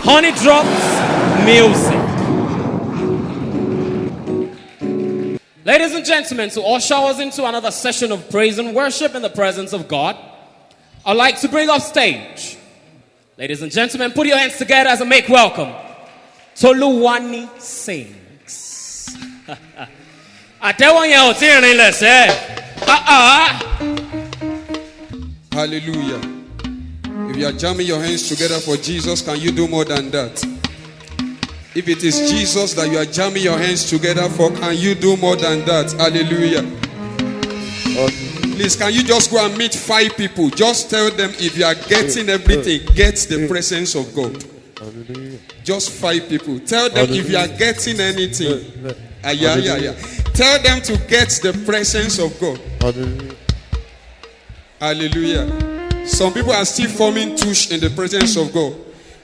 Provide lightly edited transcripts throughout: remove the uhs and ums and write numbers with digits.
Honey Drops Music. Ladies and gentlemen, to usher us into another session of praise and worship in the presence of God, I'd like to bring up stage. Ladies and gentlemen, put your hands together as I make welcome. Toluwanimi sings. Hallelujah. If you are jamming your hands together for Jesus, can you do more than that? If it is Jesus that you are jamming your hands together for, can you do more than that? Hallelujah. Please, can you just go and meet 5 people? Just tell them if you are getting everything, get the presence of God. Just 5 people. Tell them if you are getting anything. Tell them to get the presence of God. Hallelujah. Some people are still forming tush in the presence of God.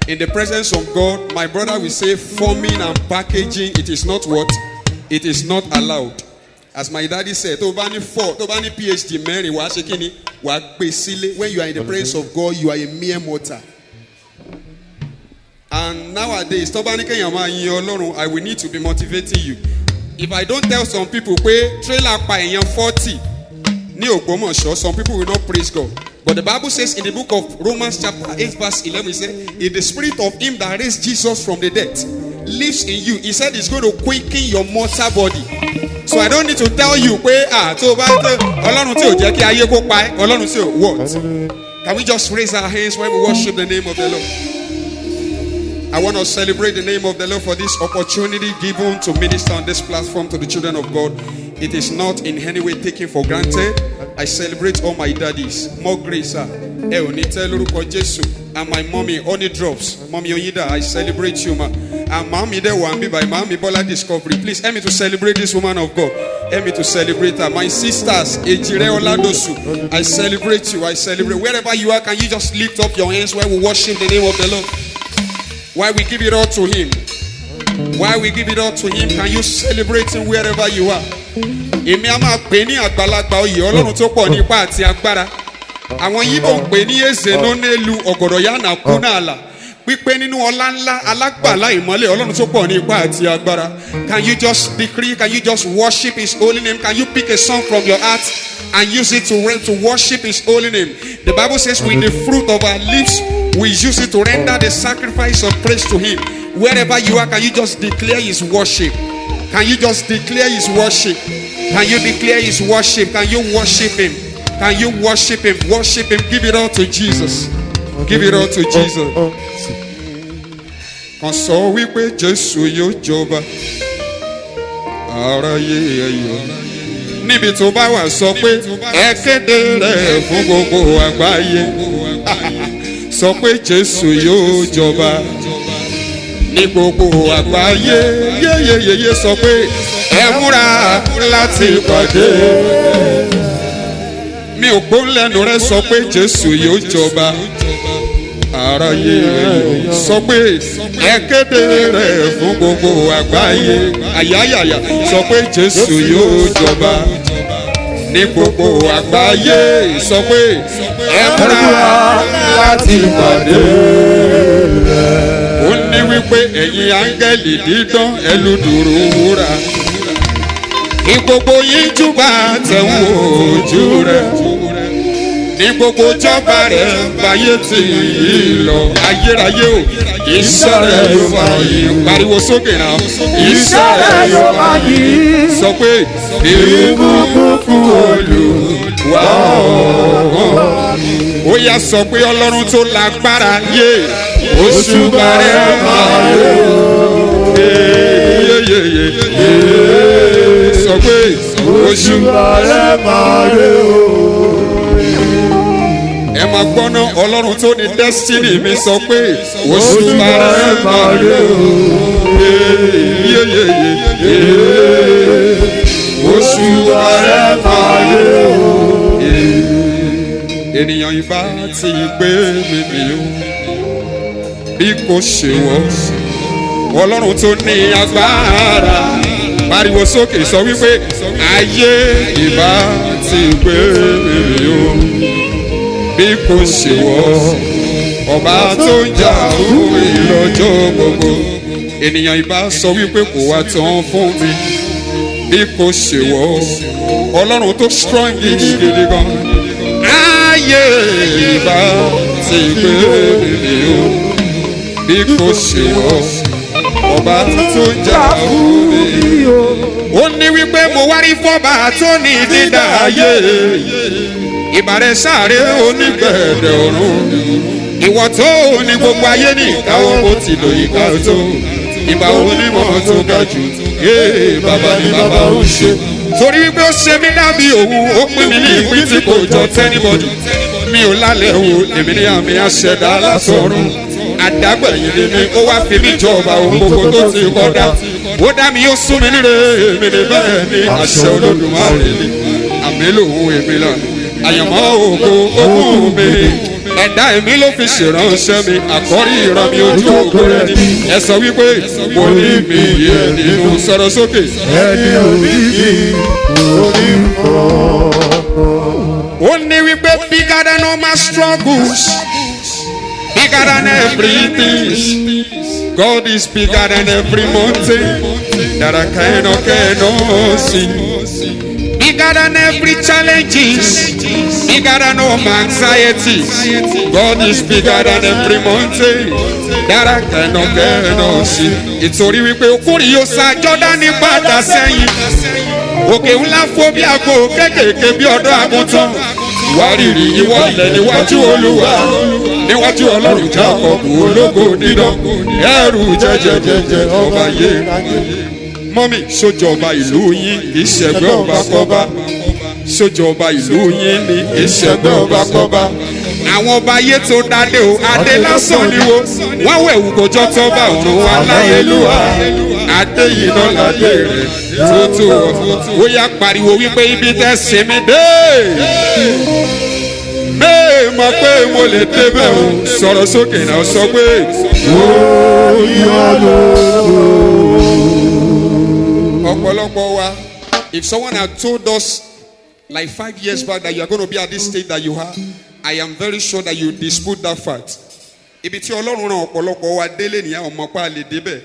In the presence of God, my brother will say forming and packaging, it is not what? It is not allowed. As my daddy said, PhD, when you are in the presence of God, you are a mere mortal. And nowadays, I will need to be motivating you. If I don't tell some people, trailer 40, some people will not praise God. But the Bible says in the book of Romans chapter 8 verse 11, it says, if the spirit of him that raised Jesus from the dead lives in you, he said it's going to quicken your mortal body. So I don't need to tell you, what? Can we just raise our hands while we worship the name of the Lord? I want to celebrate the name of the Lord for this opportunity given to minister on this platform to the children of God. It is not in any way taken for granted. I celebrate all my daddies. More grace, and my mommy, Oyin Drops. Mommy Oyida, I celebrate you, ma. And mommy, there will be by mommy Bola Discovery. Please help me to celebrate this woman of God. Help me to celebrate her. My sisters, Ejire Oladosu, I celebrate you. I celebrate. Wherever you are, can you just lift up your hands while we worship the name of the Lord? While we give it all to Him. While we give it all to Him, can you celebrate Him wherever you are? Èmi a máa pè ní àgbàlagbà oyè Ọlọ́run tó pọ̀ nípa àti agbára. Àwọn Yíbò ń pè ní Ezeno n'elu ọ̀gọ̀dọ̀ ya na kú náà là. Pípé nínú ọlá ńlá alágbàlá ìmọ́lẹ̀ Ọlọ́run tó pọ̀ nípa àti agbára. Can you just decree? Can you just worship His holy name? Can you pick a song from your heart and use it to worship His holy name? The Bible says with the fruit of our lips we use it to render the sacrifice of praise to Him. Wherever you are, can you just declare His worship? Can you just declare His worship? Can you declare His worship? Can you worship Him? Can you worship Him? Worship Him. Give it all to Jesus. Give it all to Jesus. Kan sọ wípé Jésù yóò jọba. Aráyé ẹ̀yọ̀. Níbi tó bá wà sọ pé ẹ kéde rẹ̀ fún gbogbo àgbáyé. Sọ pé Jésù yóò jọba. Ní gbogbo àgbáyé. Yéyéyéyé sọ pé ẹ múra láti pàdé. Mi ò gbọ́ lẹ́nu rẹ̀ sọ pé Jésù yóò jọba. Aráyé sọ pé ẹ kéde rẹ̀ fún gbogbo àgbáyé. Àyáyàyà sọ pé Jésù yóò jọba. Ní gbogbo àgbáyé sọ pé ẹ múra láti pàdé. Ó ní wípé ẹ̀yin áńgẹ́lì dídán ẹlùdùrú wúrà. Ní gbogbo yín júbà tẹ̀wọ̀n ojú rẹ̀. Ní gbogbo jọba rẹ̀ báyé ti yí lọ. Ayérayé o, iṣẹ́ rẹ̀ yóò máa yí. Pariwo sókè náà. Iṣẹ́ rẹ̀ yóò máa yí. Sọ pé ìbùkún fún Olúwa ọ̀hún. Ó yá sọ pé Ọlọ́run tó lágbára yé. Òṣùbà rẹ̀ máa yé. Sọ pé òṣùbà rẹ̀ máa yé o. Ẹ máa gbọ́ná Ọlọ́run tó ní destiny mi sọ pé òṣùbà rẹ̀ máa yé o. Òṣùbà rẹ̀ máa yé o. Ènìyàn ìbá ti gbé mi o. Bí kò ṣe wọ́ Ọlọ́run tó ní agbára. Pariwo sókè sọ wípé ayé ìbá ti gbé mi o. Bí kò ṣe wọ́ ọba tó ń jà fún ìlọ. lọ́jọ́ gbogbo. Ènìyàn ìbá sọ wípé kò wá tán fún mi bí kò ṣe wọ́ Ọlọ́run tó strong gidi gan. Ayé ìbá ti gbé mi o bí kò ṣe wọ́ ọba tó jà fún mi. Ó ní wípé mo wá rí fọ́ba tó ní dídá ayé ìbàrẹ̀ sáré onígbẹ̀dẹ̀ ọ̀run. Ìwọ tó ní gbogbo ayé ní ìkáwọ́ bó ti lò ìka tó. Ìbà onímọ̀ tó ga jù bàbá ni bàbá ń ṣe. Torí wípé ó ṣe mí dábì òun ó pín mi ní ìpín tí kò jọ tẹ́nibọ̀dì. Mi ò lálẹ́ wo èmi ní àmì àṣẹ̀dá látọ̀run. Àdágbẹ̀yìn ni mi ó wá fi mí jọba ohun gbogbo tó ti kọ́ dá. Ó dá mi ó sún mi níre èmi ní bẹ́ẹ̀ ni àṣẹ Olódùmarè ni. Àmì lòun èmi lànà àyànmọ́ ògo ogún mi. Ẹ̀dá èmi ló fi ṣèránṣẹ́ mi àkọ́rí ìran mi ojú ògo rẹ̀ ni. Ẹ sọ wípé mo ní mi yé nínú sọ̀rọ̀ sókè. Ẹni òní mi òní mọ́. Ó ní wípé bigger than all my struggles, bigger than everything. God is bigger than every mountain that I cannot see. Bigger than every challenges, bigger than all my anxieties. God is bigger than every mountain that I cannot see. Ìtorí wípé okùnrin yóò sa Jọ́dánì padà sẹ́yìn. Òkè ńlá fò bí àgbo kékèké bí ọ̀dọ́ àgùntàn. Wárìrì ìwọ ilẹ̀ níwájú Olúwa, níwájú Ọlọ́run Jákọ́bù ológo dídán. Ẹrù jẹjẹjẹjẹ ọba yé. Mọ́mí sójọba ìlú yín kì í ṣẹgbẹ́ ọba kọ́ba. Sójọba ìlú yín ni kì í ṣẹgbẹ́ ọba kọ́ba. Àwọn ọba ayé tó dádé o, adé lásán ni wo. Wọ́n wẹ̀wù kójọ́ tọ́ba ọ̀run aláyélúwà. Adé yìí náà ládé rẹ̀ tó ó yá pariwo wípé ibi tẹ́ sinmi dé. Bẹ́ẹ̀ mọ̀ pé mo lè débẹ̀ o, sọ̀rọ̀ sókè náà sọ pé Oyin Adeyeye. ọ̀pọ̀lọpọ̀ wa, if someone had told us like 5 years back that you are going to be at this state that you are, I am very sure that you dispute that fact. Ibi tí Ọlọ́run rán ọ̀pọ̀lọpọ̀ wa délé nìyẹn ọmọ pa lè débẹ̀.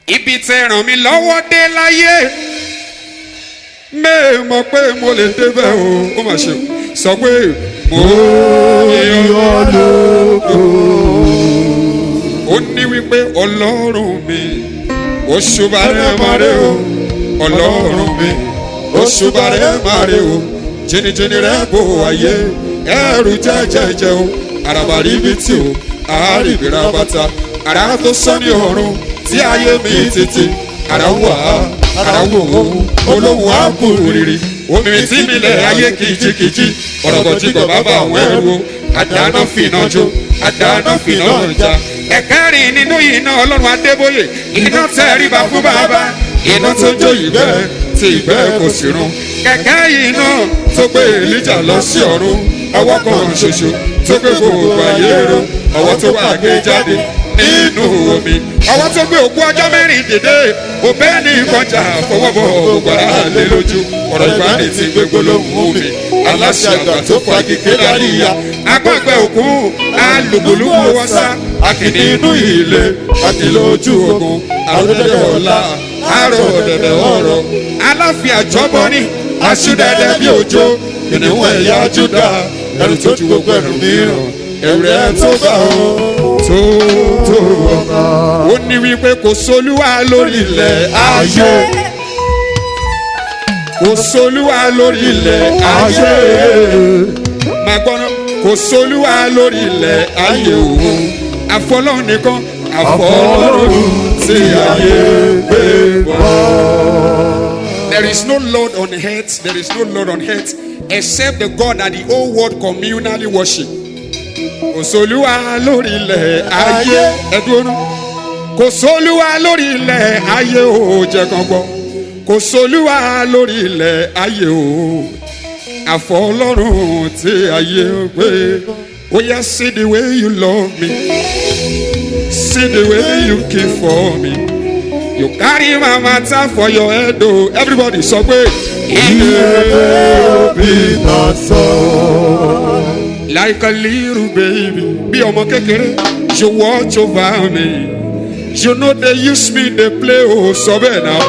Ibi tẹ́ ràn mí lọ́wọ́ dé láyé. Mẹ́ẹ̀ mọ̀ pé mo lè débẹ̀ o, ó mà ṣe sọ pé mo yan lóko. Ó ní wípé Ọlọ́run mi, Òṣùbàrẹ̀ màrè o, Ọlọ́run mi, Òṣùbàrẹ̀ màrè o, jìnnìjìnnì rẹ̀ bò ayé, ẹrù jẹ́jẹ́jẹ́ o, àràbàrí bí tí o, àárìbìrà bàtà, àrà tó sọ ní ọ̀run, tí ayé mi tètè, àrà wà á, àrà wò ó, olóhùn á kú rírì, omi tí mi lẹ̀ ayé kìjikìji, ọ̀rọ̀gọ̀jìgọ̀ bàbá àwọn ẹrù o, àdáná fìnà jó, àdáná fìnà jà. Ẹ̀kẹ́rin nínú iná Ọlọ́run Adébóyè, iná tẹríba fún bàbá, iná tó jó ìgbẹ́ tí ìgbẹ́ kò sì run. Kẹ̀kẹ́ iná tó gbé Èlíjà lọ sí ọ̀run, ọwọ́ kan ṣoṣo tó gbé gbogbo ayé ró, ọwọ́ tó wà gbé jáde nínú omi, ọwọ́ tó gbé òkú ọjọ́ mẹ́rin dìde, òbẹ́ ní ìkọjà fọwọ́bọ̀ gbogbo àlè lójú, ọ̀rọ̀ ìgbàanì ti gbé gbólóhùn mi, aláṣẹ àgbà tó fọ agígé láríyá, agbọ̀ngbẹ òkú alùpùpù wọ́sá, akìní inú ilé, àti lójú ogun, àròdẹ̀dẹ̀ ọ̀la, àròdẹ̀dẹ̀ ọ̀rọ̀, aláfíà jọ́bọ́ ní aṣúdẹ̀dẹ̀ bí òjò, kìnìún ẹ̀yà Júdà, ẹ̀rù tó ju gbogbo ẹ̀rù mìíràn, ẹ̀rù rẹ̀ tó bá ọ tó ó ní wípé kò sólúwa lórí ilẹ̀ ayé, kò sólúwa lórí ilẹ̀ ayé, máa gbọ́ná kò sólúwa lórí ilẹ̀ ayé òun, àfọlọ́run nìkan, àfọlọ́run tí ayé gbé bọ̀. There is no Lord on earth, there is no Lord on earth except the God that the whole world communally worship. Kò sólúwa lórí ilẹ̀ ayé ẹ̀dúró, kò sólúwa lórí ilẹ̀ ayé o jẹ́ kan gbọ́, kò sólúwa lórí ilẹ̀ ayé o, àfọlọ́run tí ayé gbé. Oh yeah, see the way you love me, see the way you care for me, you carry my matter for your head o. Everybody sọ pé Ilé bí náà sọ. like a little baby, bí ọmọ kékeré, You watch over me. You know they use me, they play, oh, so bad now.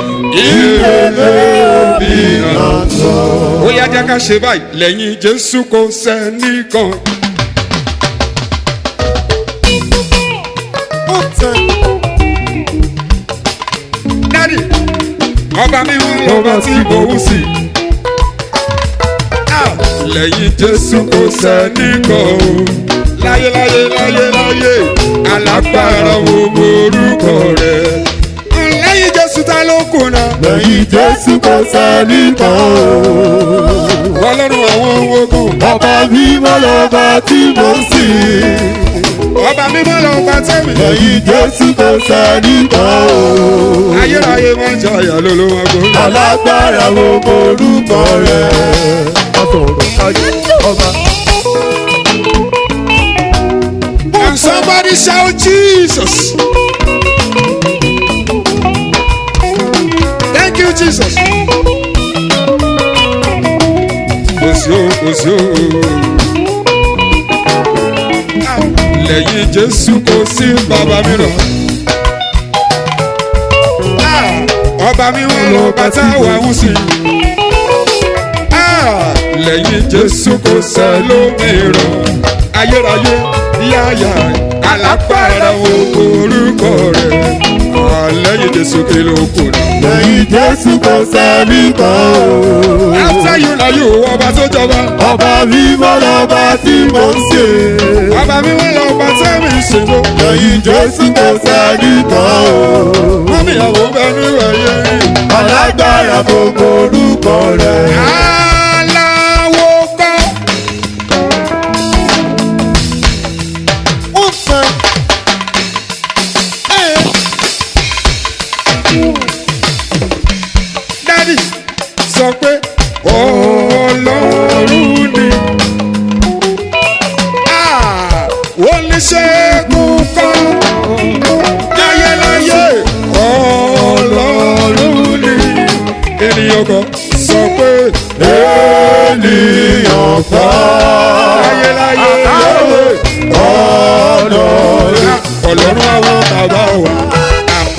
Ó yá jẹ́ ká ṣe báyìí, lẹ́yìn Jésù kò sẹ́nìkan. Daddy, ọba mi wọ́n lọ́ba tí mò ń sìn. Lẹ́yìn Jésù kò sẹ́nìkan o. Láyé láyé láyé láyé, alágbára wo orúkọ rẹ̀. Lẹ́yìn Jésù ta ló kùnà. Lẹ́yìn Jésù kò sẹ́nìkan o. Ọlọ́run àwọn ogun. Ọba mímọ́ lọ́ba tí mò ń sìn. Ọba mímọ́ lọ́ba tẹ́mi. Lẹ́yìn Jésù kò sẹ́nìkan o. Ayérayé máa ń jayà lólówó gbó. Alágbára wo orúkọ rẹ̀. And somebody shout Jesus. Thank you, Jesus. Kòsí o. Lẹ́yìn Jésù kò sí bàbá mìíràn. Ọba mi wọ́n lọ bàtà wà ń sìn. Lẹ́yìn Jésù kò sẹ́lòmíràn. Ayérayé yáyà alágbára wo orúkọ rẹ̀. Lẹ́yìn Jésù kí ló kù ní. Lẹ́yìn Jésù kò sẹ́nìkan o. After you na you, ọba tó jọba. Ọba mímọ́ lọ́ba tí mò ń sìn. Ọba mi wọ́n lọ bá tẹ́mi ṣètò. Lẹ́yìn Jésù kò sẹ́nìkan o. Mọ́mí àwọn bẹ ní ẹ̀yẹ. Alágbára gbogbo orúkọ rẹ̀. Aláwo kọ́. Ó fẹ́. Dádì sọ pé Ọlọ́run ni. Oníṣègùn kan. Láyéláyé Ọlọ́run ni. Ènìyàn kan sọ pé Ènìyàn kan. láyéláyé Ọlọ́run. Ọlọ́run àwọn bàbá wa.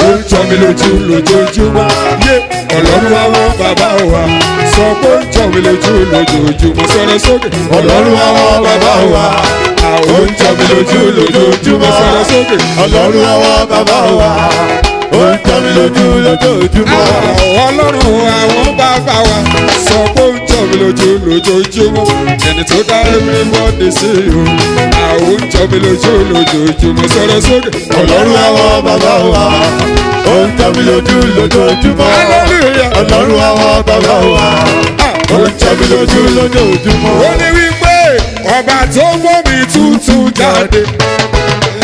Ó ń jọ mi lójú lójoojúmọ́. Ọlọ́run àwọn bàbá wa. Sọ pé ó ń jọ mi lójú lójoojúmọ́. Sọ̀rọ̀ sókè. Ọlọ́run àwọn bàbá wa. Ó ń jọ mi lójú lójoojúmọ́. Sọ̀rọ̀ sókè. Ọlọ́run àwọn bàbá wa. Ó ń jọ mi lójú lójoojúmọ́. Ọlọ́run àwọn bàbá wa. Sọ pé ó ń jọ mi lójú lójoojúmọ́. Ẹni tó dá everybody sí o. Ó ń jọ mi lójú lójoojúmọ́. Sọ̀rọ̀ sókè. Ọlọ́run àwọn bàbá wa. Ó ń jọ mi lójú lójoojúmọ́. Hallelujah. Ọlọ́run àwọn bàbá wa. Ó ń jọ mi lójú lójoojúmọ́. Ó ní wípé ọba tó gbómi tútù jáde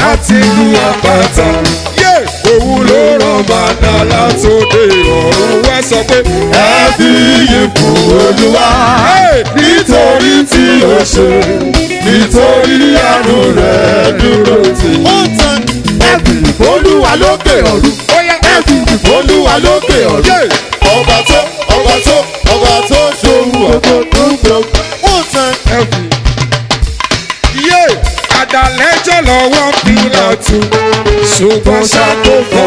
láti inú àpáta. Òun ló rán bàdà látòde ọ̀run wá sọ pé Ẹ fi ìyìn fún Olúwa. Nítorí tí ó ṣe, nítorí àánú rẹ̀ dúró tì. Ẹ fi ìyìn fún Olúwa lókè ọ̀run. Ẹ fi ìyìn fún Olúwa lókè ọ̀run. Ọba tó ṣòwò ọ̀gbọ́n tó gbọ́. ẹ̀fì. Àdàlẹ́jọ́ lọ́wọ́ Pílátù ṣùgbọ́n ṣàkóso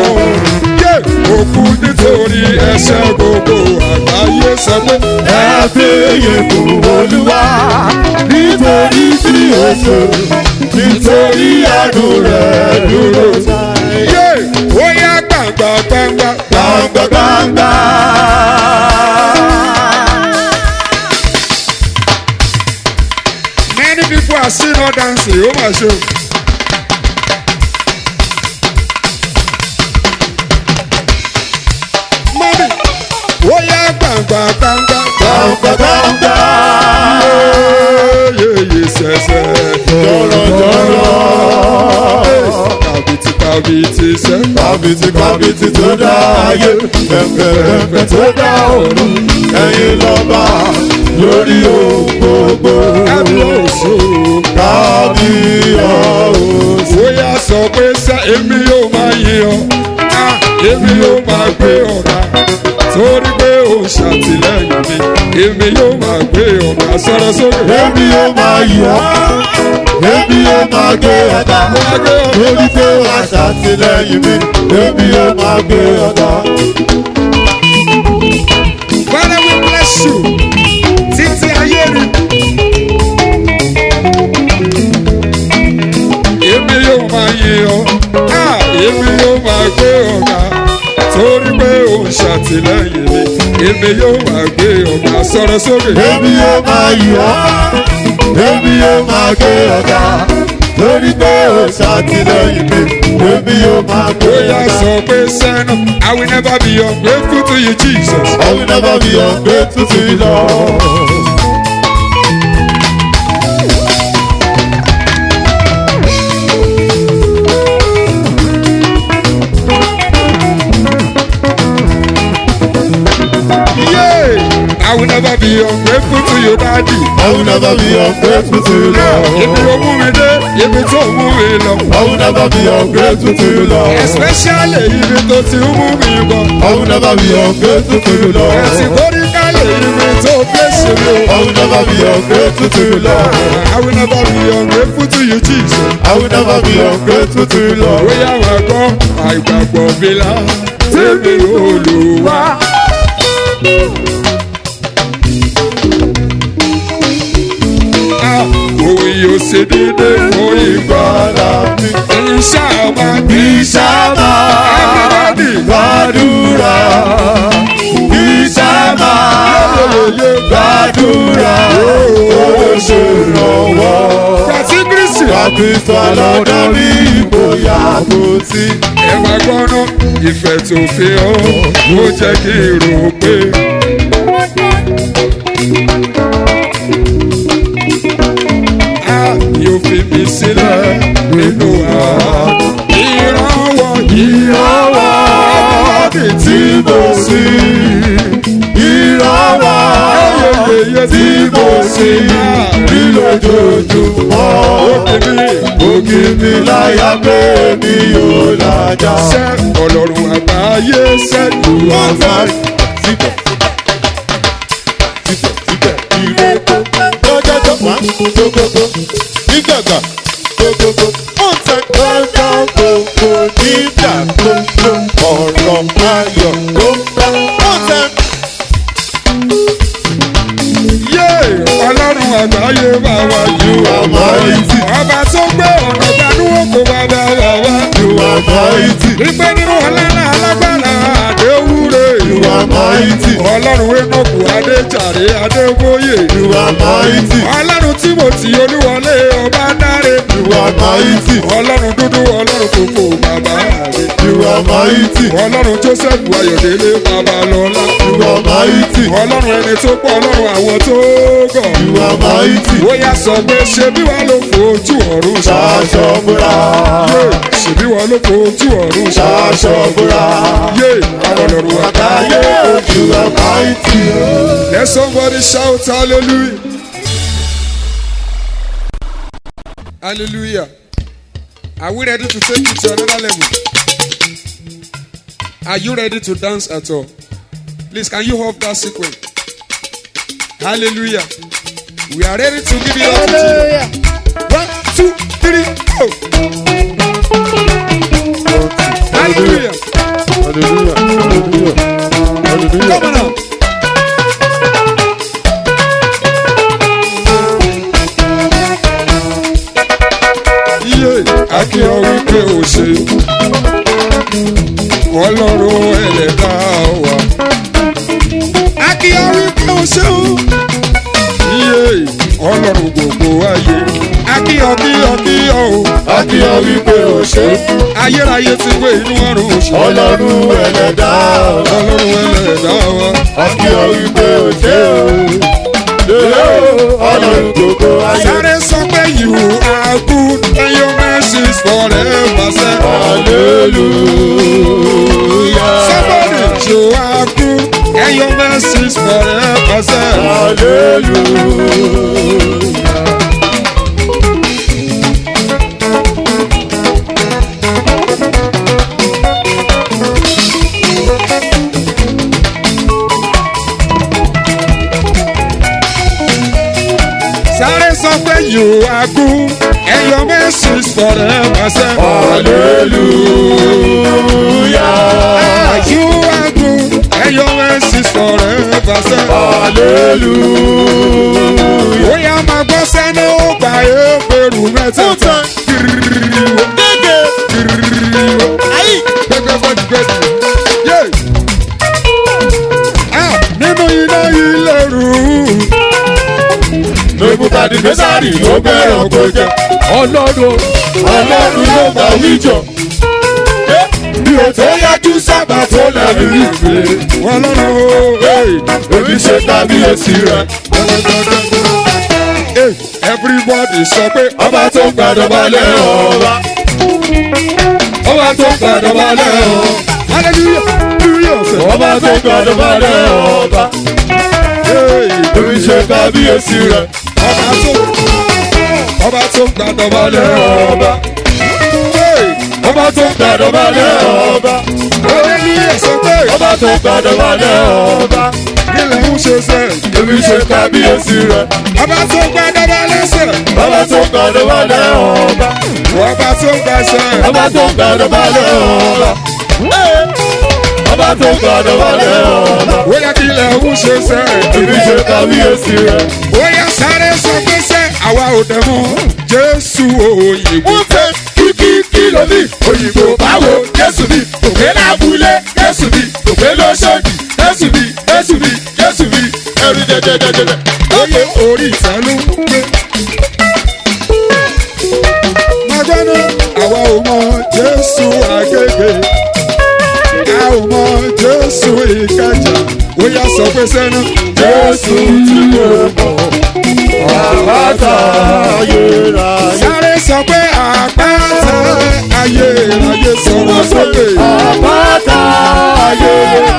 òkú nítorí ẹ̀ṣẹ̀ gbogbo àgbáyé sọ pé Ẹ fi ìyìn fún Olúwa. Nítorí tí ó ṣe, nítorí àánú rẹ̀ dúró tì. ó yá gbàngbà gbàngbà Gbangba gbangba. many people are still not dancing ó mà ṣe o. mọ́mí ó yá gbàngbà gbàngbà Gbangba gbangba. yéyé sẹ́sẹ́ Jọ̀rọ̀jọ̀rọ̀. kàbìtì sẹ́. Kábìtì tó dá ayé, ẹ̀fẹ̀ tó dá ọ̀run, ẹ̀yin lọ́ba lórí ohun gbogbo. kábíyèsí o. Kábíyèsí. ó yá sọ pé sẹ́ èmi yóò máa yìn ọ́ èmi yóò máa gbé ọ̀gá torí pé ó ṣàtìlẹ́yìn mi èmi yóò máa gbé ọ̀gá sọ̀rọ̀ sókè. Èmi yóò máa yọ̀ ọ́, èmi yóò máa gbé ọ̀gá. Lórí pé wà ṣàtìlẹ́yìn mi, èmi yóò máa gbé ọ̀gá. Father, we bless you. Títí ayé rí. Èmi yóò máa yìn ọ́. Èmi yóò máa gbé ọ̀gá. Torí pé ó ń ṣàtìlẹ́yìn mi. Èmi yóò máa gbé ọ̀gá. Sọ̀rọ̀ sókè. Èmi yóò máa yìn ọ́. Èmi yóò máa gbé ọ̀gá. Lórí pé ó ṣàtìlẹ́yìn mi, èmi yóò máa gbé Bóyá ọ̀gá. sọ pé sẹ́nu, I will never be ungrateful to you, Jesus. I will never be ungrateful to you, Lord. I will never be ungrateful to you, Daddy. I will never be ungrateful to you, Lord. Ibi o mú mi dé, ibi tó mú mi lọ. I will never be ungrateful to you, Lord. Especially ibi tó ti mú mi bọ̀. I will never be ungrateful to you, Lord. Ẹ̀sìn kórì kálẹ̀ ibi tó gbèsè mi. I will never be ungrateful to you, Lord. I will never be ungrateful to you, Jesus. I will never be ungrateful to you, Lord. Bóyá wà gbọ́ àìgbàgbọ́ mi lá. Tèmi Olúwa. Òun yóò ṣe dédé fún ìgbàlà mi. Ìṣàmà Ìṣàmà gbàdúrà. Ìṣàmà gbàdúrà. Olùṣèrànwọ́. Kàtí Kírísì. Kàkísọ̀ lọ́dọ̀ ní ìgboyà kò sí. Ẹ máa gbọ́ná ìfẹ́ tó fi hàn ó jẹ́ kí n rò pé. Yóò fi mi sílẹ̀ nínú ìrànwọ́ tí mo sí. Ìrànwọ́ tí mo sí. Rí lójoojúmọ́. Ògì mi láyà pé mi yóò lájà. Ṣé Ọlọ́run àgbáyé ṣẹ́jú ọ̀fà? Síbẹ̀ ìrètò lọ́jọ́jọ́ wá gbogbogbò nígbàgbà gbogbogbò ọ̀tẹ̀ lọ́jọ́ gbogbo nígbà gbogbo ọ̀rọ̀ ayọ̀ ló ń bá ọ̀tẹ̀. Ọlọ́run àgbáyé bá wa ju àmọ́ ìtì. Ọba tó gbé ọ̀nà gbanú òkú bàbá wa wá. Ju àmọ́ ìtì. Ìgbé nínú ọ̀làlà alágbára àdéhùrè. Ju àmọ́ ìtì. Ọlọ́run Énọ́kù Adéjàre Adébóyè. Ju àmọ́ ìtì. Ọlọ́run Tímòtì Olúwọlé Ọba Dáre. Ju àmọ́ ìtì. Ọlọ́run Dúdú Ọlọ́run Kòkò bàbá rẹ̀. Ju àmọ́ ìtì. Ọlọ́run Joseph Ayọ̀délé Babalọ́lá. Ju àmọ́ ìtì. Ọlọ́run ẹni tó pọ̀ Ọlọ́run àwọn tó gọ̀. Ju àmọ́ ìtì. Ó yá sọ pé ṣe bí wàá ló fojú ọ̀run Ṣaṣọ búra. Ṣe bí wàá ló fojú ọ̀run Ṣaṣọ búra. Ọlọ́run Àtàyè ojú àmọ́ ìtì. Let somebody shout hallelujah. Hallelujah. Are we ready to take it to another level? Are you ready to dance at all? Please, can you hold that sequence? Hallelujah. We are ready to give it all to Jesus. 1, 2, 3, go. Hallelujah. Hallelujah. Hallelujah. Hallelujah. Come on now. Akíyọ̀ wípé o ṣe Ọlọ́run ẹlẹ́dá wa. Akíyọ̀ wípé o ṣe o. Ọlọ́run gbogbo ayé. Akíyọ̀ kíyọ̀ kíyọ̀ o. Akíyọ̀ wípé o ṣe. Ayérayé ti gbé inú ọ̀run oṣù. Ọlọ́run ẹlẹ́dá wa. Ọlọ́run ẹlẹ́dá wa. Akíyọ̀ wípé o ṣe o. Ọlọ́run gbogbo ayé. Sáré sọ pé you are good and your mercies forever say. Hallelujah. Somebody you are good and your mercies forever say. Hallelujah. Sáré sọ pé you are good and mercy is forever. Say, hallelujah. You are good and your mercy is forever. Say, hallelujah. Oya máa gbọ́ sẹ́nu ọgbà ẹgbẹ̀rún mẹ́tẹ̀ẹ̀ta. Nínú iná ilé rú. Nebukadi Nesari ló bẹ̀rẹ̀ kó jẹ. Ọlọ́run ló gbà wíjọ. Bí o tó yájú sábà tó lẹ́nu ìgbé. Ọlọ́run Èmi ṣe kábíyèsí rẹ̀. everybody sọ pé Ọba tó gbàdọ̀balẹ̀ ọba. Ọba tó gbàdọ̀balẹ̀ ọba. hallelujah Ọba tó gbàdọ̀balẹ̀ ọba. Èmi ṣe kábíyèsí rẹ̀. ọba tó gbàdọ̀balẹ̀ ọba. Ọba tó gbàdọ̀balẹ̀ ọba. hallelujah sọ pé Ọba tó gbàdọ̀balẹ̀ ọba. ilẹ̀ ń ṣe sẹ́ Èmi ṣe kábíyèsí rẹ̀. ọba tó gbàdọ̀balẹ̀ sẹ́ Ọba tó gbàdọ̀balẹ̀ ọba. ọba tó gbàṣẹ Ọba tó gbàdọ̀balẹ̀ ọba. Ọba tó gbàdọ̀balẹ̀ ọba. bóyá kí ilẹ̀ ń ṣe sẹ́ Èmi ṣe kábíyèsí rẹ̀. bóyá sáré sọ pé sẹ́ àwa ò dẹ̀ mọ́ Jésù òyìnbó. Wọ́n fẹ́ kíkí lómi òyìnbó báwo Jésù mi òkè lábúlé Jésù mi òkè lóṣòdì Jésù mi Jésù mi Jésù mi ẹrù jẹjẹjẹjẹjẹ. Oyè orí ìfẹ́ ló ń gbé. Magbọ́nà àwa ò mọ Jésù àgègè. A ò mọ Jésù ìkẹjà. Ó yá sọ pé sẹ́nu. Jésù tí mo mọ̀ àpáta ayérayé. Sáré sọ pé àpáta ayérayé sọ̀rọ̀ sókè. Àpáta ayérayé.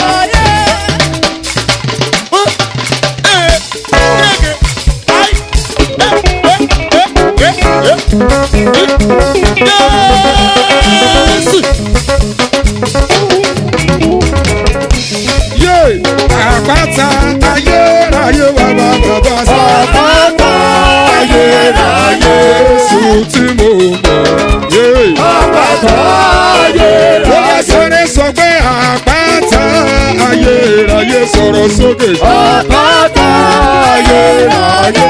Yé àpáta ayérayé wà bàbá sá. Àpáta ayérayé. Jésù tí mo mọ̀. Yé. Àpáta ayérayé. Bóyá sáré sọ pé àpáta ayérayé sọ̀rọ̀ sókè. Àpáta ayérayé.